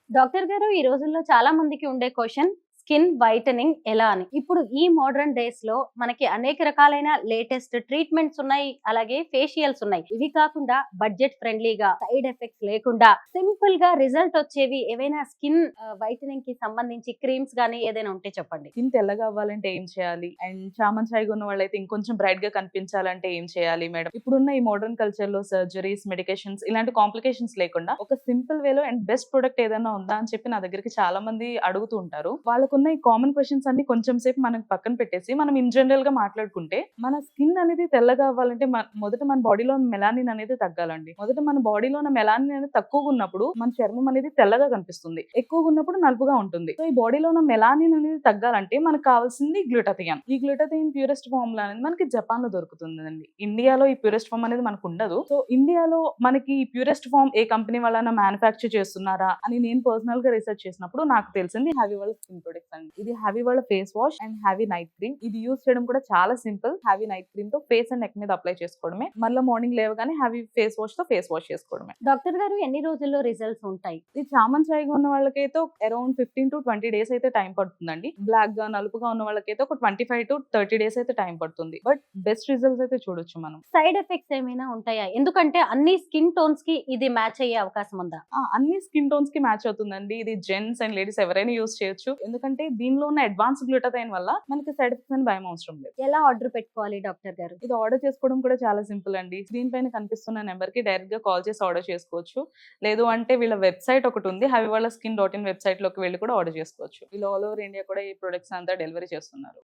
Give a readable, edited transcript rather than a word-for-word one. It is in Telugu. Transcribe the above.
డాక్టర్ గారు ఈ రోజుల్లో చాలా మందికి ఉండే క్వశ్చన్ స్కిన్ వైటనింగ్ ఎలా అని. ఇప్పుడు ఈ మోడర్న్ డేస్ లో మనకి అనేక రకాలైన లేటెస్ట్ ట్రీట్మెంట్స్ ఉన్నాయి. అలాగే ఫేషియల్స్ ఉన్నాయి. ఇవి కాకుండా బడ్జెట్ ఫ్రెండ్లీగా సైడ్ ఎఫెక్ట్స్ లేకుండా సింపుల్ గా రిజల్ట్ వచ్చేవి ఏవైనా స్కిన్ వైటనింగ్ కి సంబంధించి క్రీమ్స్ గానీ ఏదైనా ఉంటే చెప్పండి. స్కిన్ తెల్లగా అవ్వాలంటే ఏం చేయాలి? అండ్ చామన్ చాయిగా ఉన్న వాళ్ళైతే ఇంకొంచెం బ్రైట్ గా కనిపించాలంటే ఏం చేయాలి మేడం? ఇప్పుడున్న ఈ మోడర్న్ కల్చర్ లో సర్జరీస్, మెడికేషన్స్ ఇలాంటి కాంప్లికేషన్స్ లేకుండా ఒక సింపుల్ వేలో అండ్ బెస్ట్ ప్రొడక్ట్ ఏదైనా ఉందా అని చెప్పి నా దగ్గరికి చాలా మంది అడుగుతూ ఉంటారు. వాళ్ళకున్న ఈ కామన్ క్వశ్చన్స్ అన్ని కొంచెం సేపు మనం పక్కన పెట్టేసి మనం ఇన్ జనరల్ గా మాట్లాడుకుంటే, మన స్కిన్ అనేది తెల్లగా అవ్వాలంటే మొదట మన బాడీలో మెలానిన్ అనేది తగ్గాలండి. మొదట మన బాడీలో ఉన్న మెలానిన్ అనేది తక్కువగా ఉన్నప్పుడు మన చర్మం అనేది తెల్లగా కనిపిస్తుంది, ఎక్కువగా ఉన్నప్పుడు నలుపుగా ఉంటుంది. సో ఈ బాడీలో ఉన్న మెలానిన్ అనేది తగ్గాలంటే మనకు కావాల్సింది గ్లూటాథియాన్. ఈ గ్లూటాథియాన్ ప్యూరెస్ట్ ఫార్ములా అనేది మనకి జపాన్ లో దొరుకుతుందండి. ఇండియాలో ఈ ప్యూరెస్ట్ ఫార్మ్ అనేది మనకు ఉండదు. సో ఇండియాలో మనకి ఈ ప్యూరెస్ట్ ఫార్మ్ ఏ కంపెనీ వాళ్ళైనా మ్యానుఫ్యాక్చర్ చేస్తున్నారా అని నేను పర్సనల్ గా రీసెర్చ్ చేసినప్పుడు నాకు తెలిసింది హ్యావీ వాళ్ళ స్కిన్ ప్రొడక్ట్స్ అండి. ఇది హ్యావీ వాళ్ళ face wash and heavy night cream. ఇది యూస్ చేయడం కూడా చాలా సింపుల్. హ్యావీ నైట్ క్రీమ్ తో ఫేస్ అండ్ నెక్ మీద అప్లై చేసుకోవడమే. మళ్ళీ మార్నింగ్ లేవగానే హ్యావీ ఫేస్ వాష్ తో ఫేస్ వాష్ చేసుకోవడమే. డాక్టర్ గారు ఎన్ని రోజుల్లో రిజల్ట్స్ ఉంటాయి? ఇది చామన్ చాయిగా ఉన్న వాళ్ళకైతే అరౌండ్ 15 to 20 డేస్ అయితే టైం పడుతుందండి. బ్లాక్ గా నలుపుగా ఉన్న వాళ్ళకైతే ఒక 25 to 30 డేస్ అయితే టైం పడుతుంది. బట్ బెస్ట్ రిజల్ట్స్ అయితే చూడొచ్చు మనం. సైడ్ ఎఫెక్ట్స్ ఏమైనా ఉంటాయా? ఎందుకంటే అన్ని స్కిన్ టోన్స్ కి ఇది మ్యాచ్ అయ్యే అవకాశం ఉందా? అన్ని స్కిన్ టోన్స్ కి మ్యాచ్ అవుతుందండి. ఇది జెంట్స్ అండ్ లేడీస్ ఎవరైనా యూస్ చేయొచ్చు. ఎందుకంటే దీనిలో ఉన్న అడ్వాన్స్ గ్లూటాథైన్ వల్ల మనకి సైడ్ ఎఫెక్ట్స్ అని భయం అవసరం లేదు. ఎలా ఆర్డర్ పెట్టుకోవాలి డాక్టర్ గారు? ఇది ఆర్డర్ చేసుకోవడం కూడా చాలా సింపుల్ అండి. స్క్రీన్ పైన కనిపిస్తున్న నెంబర్ కి డైరెక్ట్ గా కాల్ చేసి ఆర్డర్ చేసుకోవచ్చు. లేదు అంటే వీళ్ళ వెబ్సైట్ ఒకటి ఉంది, haviwala skin.in వెబ్సైట్ లోకి వెళ్ళి కూడా ఆర్డర్ చేసుకోవచ్చు. వీళ్ళు ఆల్ ఓవర్ ఇండియా కూడా ఈ ప్రొడక్ట్స్ అంతా డెలివరీ చేస్తున్నారు.